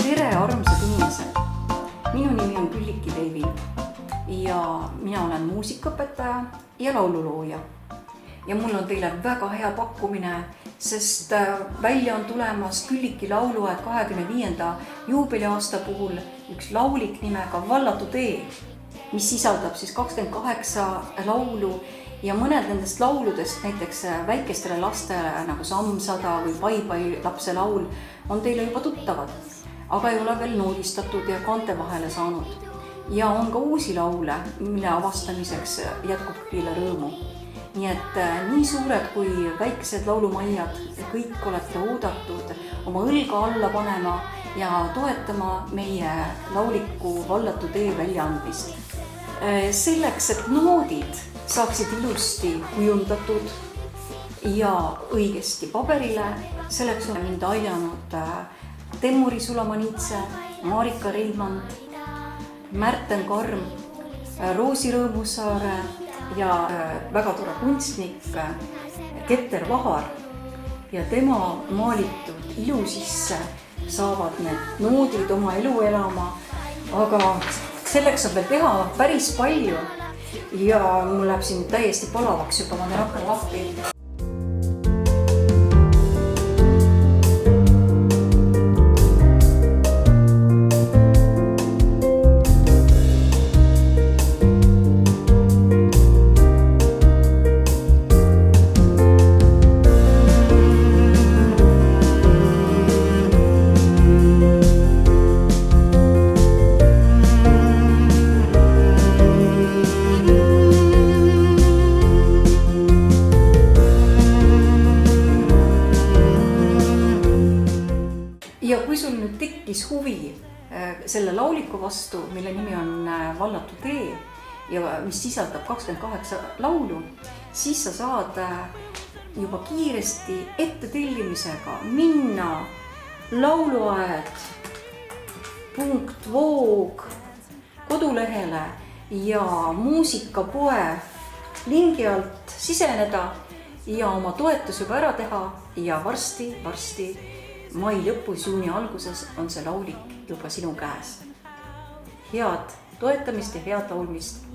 Tere, armsad inimesed! Minu nimi on Külliki Leiving ja mina olen muusikaõpetaja ja laululooja. Ja mul on teile väga hea pakkumine, sest välja on tulemas Külliki lauluaed 25. juubeliaasta puhul üks laulik nimega Vallatu tee, mis sisaldab siis 28 laulu ja mõned nendest lauludest, näiteks väikestele lastele nagu Samm100 või Pai-Pai lapse laul on teile juba tuttavad, aga ei ole veel noodistatud ja kaante vahele saanud. Ja on ka uusi laule, mille avastamiseks jätkub kõigile rõõmu. Nii et nii suured kui väikesed laulumaiad, kõik olete oodatud oma õlga alla panema ja toetama meie lauliku Vallatu tee väljaandmist. Selleks, et noodid saaksid ilusti kujundatud ja õigesti paberile, selleks on mind aidanud Temmuri Sulamanitse, Marika Reimand, Märten Karm, Roosi Rõõmussaare ja väga tore kunstnik Keter Vahar. Ja tema maalitud ilu sisse saavad need noodid oma elu elama, aga selleks on veel teha päris palju ja mul läheb siin täiesti palavaks juba, ma hakkan lahti. Ja kui sul nüüd tekkis huvi selle lauliku vastu, mille nimi on Vallatu tee ja mis sisaldab 28 laulu, siis sa saad juba kiiresti ettetellimisega minna lauluaed.voog kodulehele ja muusikapoe lingi alt siseneda ja oma toetus juba ära teha ja varsti mai lõpus, juuni alguses on see laulik juba sinu käes. Head toetamist ja head laulmist!